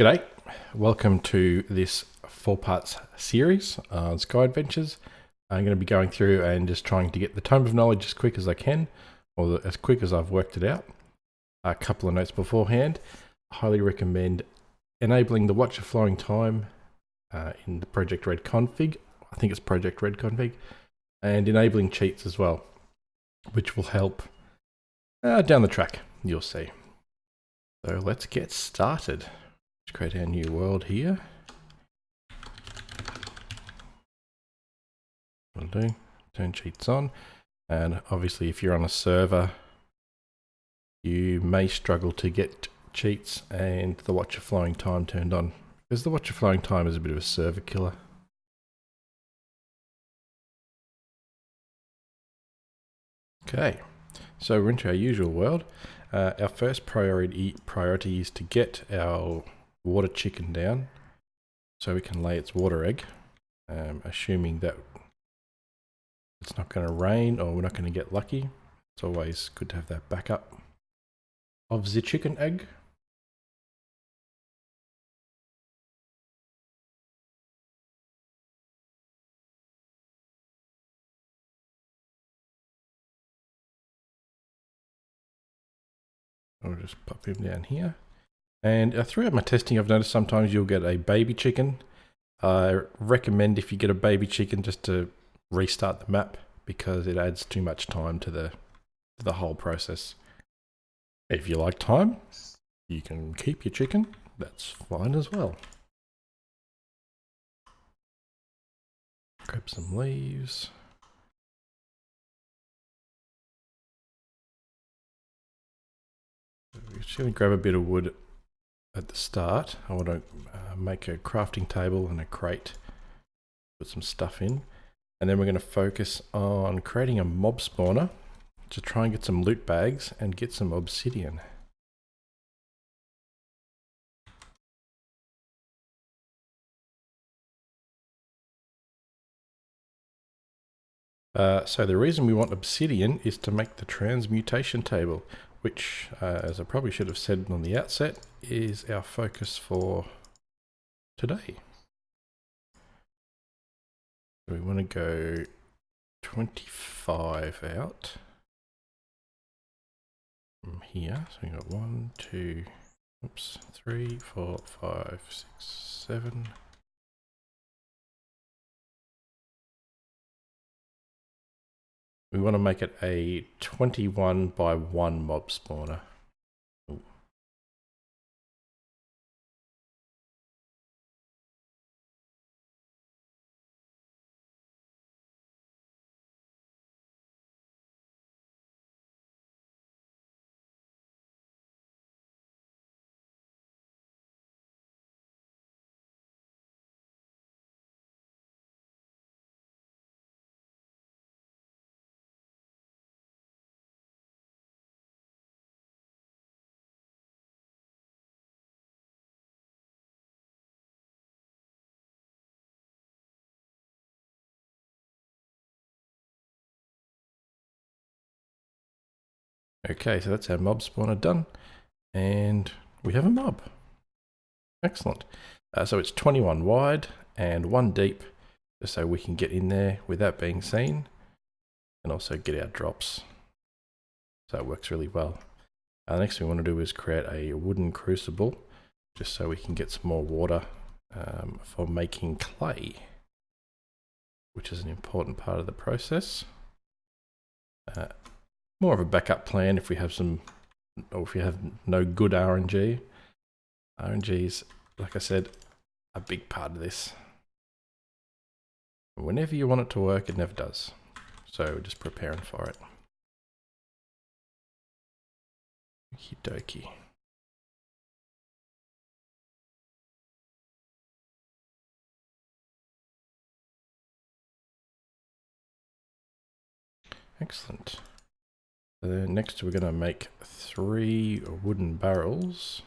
G'day, welcome to this 4-part series on Sky Adventures. I'm going to be going through and just trying to get the Tome of Knowledge as quick as I can, or as quick as I've worked it out. A couple of notes beforehand. I highly recommend enabling the Watch of Flowing Time in the Project Red config. I think it's Project Red config. And enabling cheats as well, which will help down the track, you'll see. So let's get started. Let's create our new world here. Will do. Turn cheats on. And obviously if you're on a server, you may struggle to get cheats and the Watch of Flowing Time turned on, because the Watch of Flowing Time is a bit of a server killer. Okay, so we're into our usual world. Our first priority is to get our water chicken down so we can lay its water egg, assuming that it's not going to rain or we're not going to get lucky. It's always good to have that backup of the chicken egg. I'll just pop him down here. And throughout my testing, I've noticed sometimes you'll get a baby chicken. I recommend, if you get a baby chicken, just to restart the map, because it adds too much time to the whole process. If you like time, you can keep your chicken. That's fine as well. Grab some leaves. We're just going to grab a bit of wood at the start. I want to make a crafting table and a crate, put some stuff in, and then we're going to focus on creating a mob spawner to try and get some loot bags and get some obsidian. So the reason we want obsidian is to make the Transmutation Table, which, as I probably should have said on the outset, is our focus for today. So we want to go 25 out from here. So we've got 1, 2, 3, 4, 5, 6, 7. We want to make it a 21 by 1 mob spawner. Ooh. Okay, so that's our mob spawner done, and we have a mob. Excellent. So it's 21 wide and 1 deep, just so we can get in there without being seen, and also get our drops. So it works really well. The next thing we want to do is create a wooden crucible, just so we can get some more water for making clay, which is an important part of the process. More of a backup plan if we have some, or if you have no good RNG. RNG is, like I said, a big part of this. Whenever you want it to work, it never does. So we're just preparing for it. Okie dokie. Excellent. So then next we're going to make 3 wooden barrels.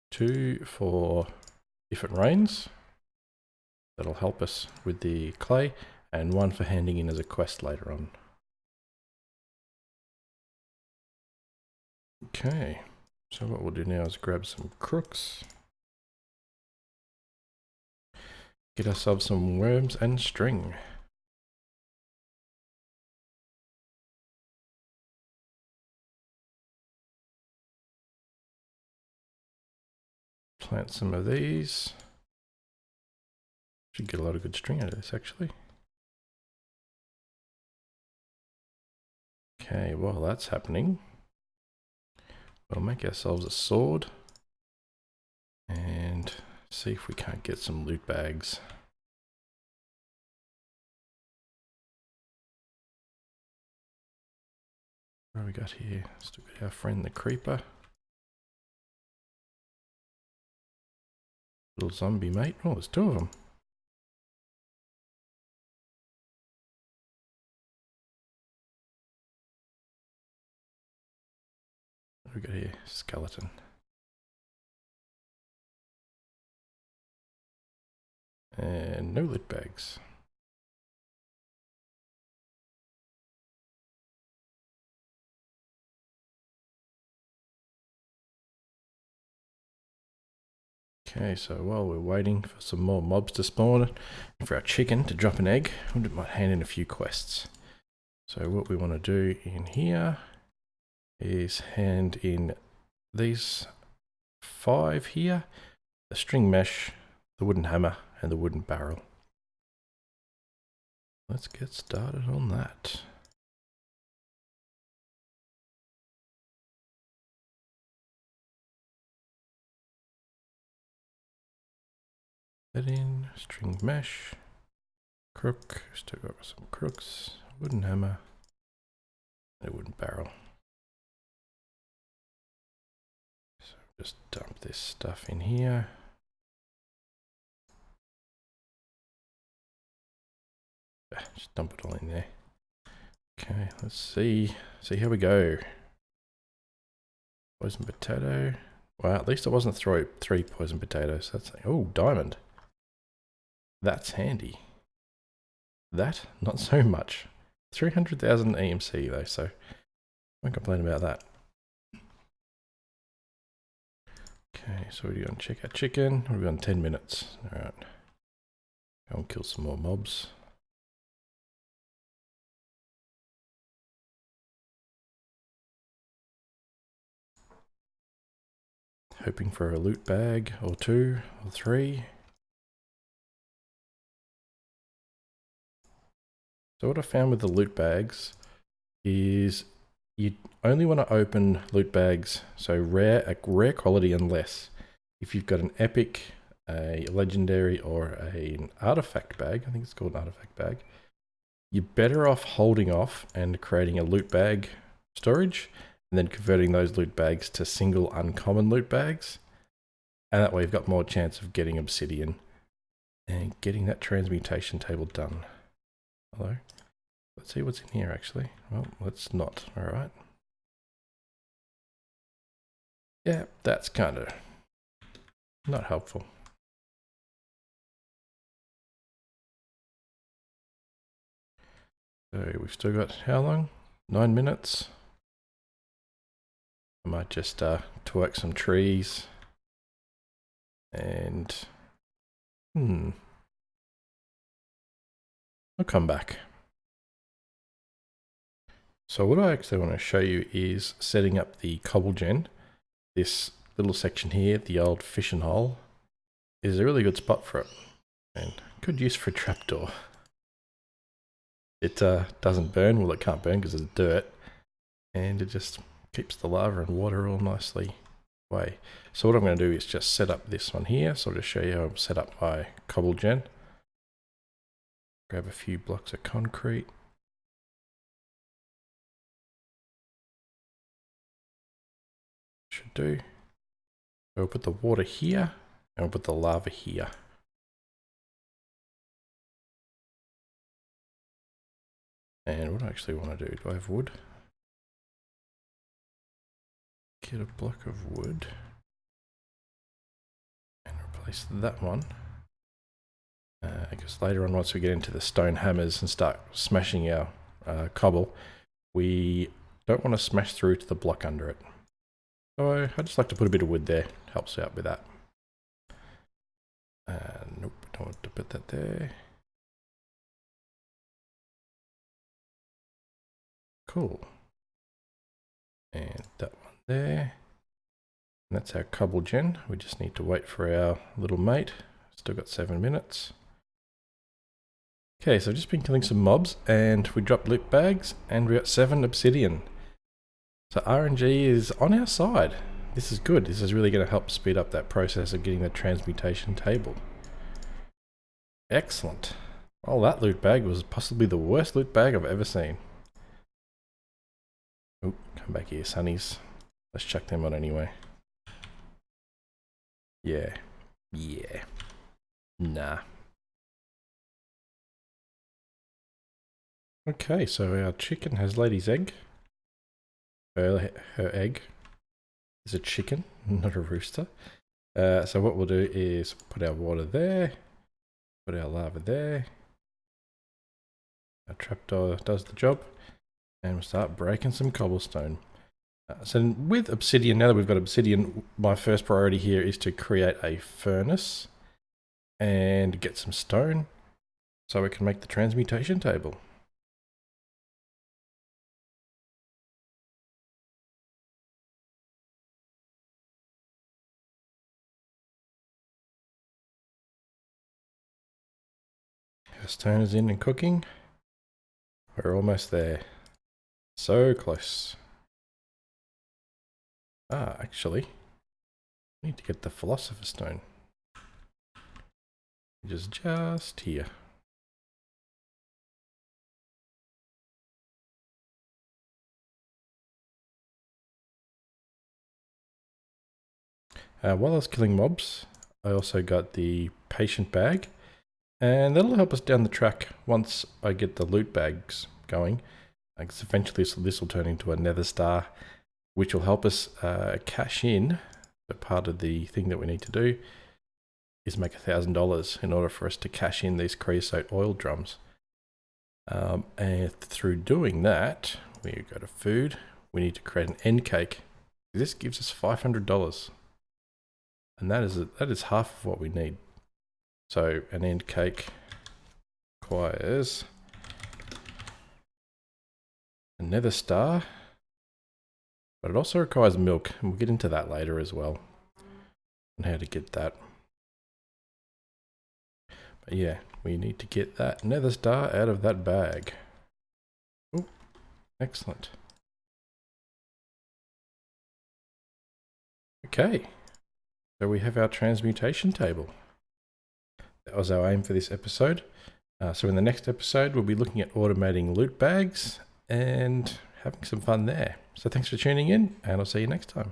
Two for if it rains. That'll help us with the clay, and 1 for handing in as a quest later on. Okay, so what we'll do now is grab some crooks, get ourselves some worms and string. Plant some of these. Should get a lot of good string out of this actually. Okay, while that's happening, we'll make ourselves a sword and see if we can't get some loot bags. What have we got here? Still got our friend the creeper. Little zombie mate. Oh, there's two of them. What have we got here? Skeleton. And no loot bags. Okay, so while we're waiting for some more mobs to spawn and for our chicken to drop an egg, we might hand in a few quests. So what we want to do in here is hand in these 5 here, the string mesh, the wooden hammer, and the wooden barrel. Let's get started on that. That in, string mesh, crook, still got some crooks, wooden hammer, and a wooden barrel. So just dump this stuff in here. Just dump it all in there. Okay, let's see how we go. Poison potato. Well, at least it wasn't 3 poison potatoes. That's like, oh, diamond. That's handy. That, not so much. 300,000 EMC though, so I won't complain about that. Okay, so we're going to check our chicken. We've got 10 minutes. Alright. Go and kill some more mobs. Hoping for a loot bag or 2 or 3. So what I found with the loot bags is you only want to open loot bags, so rare quality and less. If you've got an epic, a legendary, or an artifact bag, I think it's called an artifact bag, you're better off holding off and creating a loot bag storage and then converting those loot bags to single uncommon loot bags. And that way you've got more chance of getting obsidian and getting that transmutation table done. Hello? Let's see what's in here actually. Well, let's not. Alright. Yeah, that's kind of not helpful. So we've still got how long? 9 minutes. I might just twerk some trees and I'll come back. So what I actually want to show you is setting up the cobble gen. This little section here, the old fishing hole, is a really good spot for it and good use for a trapdoor. It doesn't burn, well it can't burn because it's dirt, and it just keeps the lava and water all nicely away. So what I'm going to do is just set up this one here, so I'll just show you how I've set up my cobble gen. Grab a few blocks of concrete. Should do. So we'll put the water here, and we'll put the lava here. And what I actually want to do I have wood? Get a block of wood and replace that one. Because later on, once we get into the stone hammers and start smashing our cobble, we don't want to smash through to the block under it. So I just like to put a bit of wood there. Helps out with that. Nope, don't want to put that there. Cool. And that one there. And that's our cobble gen. We just need to wait for our little mate. Still got 7 minutes. Okay, so I've just been killing some mobs and we dropped loot bags and we got 7 obsidian. So RNG is on our side. This is good. This is really going to help speed up that process of getting the transmutation table. Excellent. Well, that loot bag was possibly the worst loot bag I've ever seen. Oh, come back here, sunnies. Let's chuck them on anyway. Yeah. Yeah. Nah. Okay, so our chicken has laid his egg. Her egg is a chicken, not a rooster. So what we'll do is put our water there, put our lava there. Our trapdoor does the job, and we'll start breaking some cobblestone. So with obsidian, now that we've got obsidian, my first priority here is to create a furnace and get some stone so we can make the transmutation table. Our stone is in and cooking. We're almost there. So close. Actually, I need to get the philosopher's stone. Which is just here. While I was killing mobs, I also got the patient bag. And that'll help us down the track once I get the loot bags going. Because eventually this will turn into a nether star, which will help us cash in. So part of the thing that we need to do is make $1,000 in order for us to cash in these creosote oil drums. And through doing that, we go to food. We need to create an end cake. This gives us $500. And that is half of what we need. So an end cake requires a nether star, but it also requires milk, and we'll get into that later as well, and how to get that. But yeah, we need to get that nether star out of that bag. Oh, excellent. Okay, so we have our transmutation table. That was our aim for this episode. So in the next episode, we'll be looking at automating loot bags and having some fun there. So thanks for tuning in, and I'll see you next time.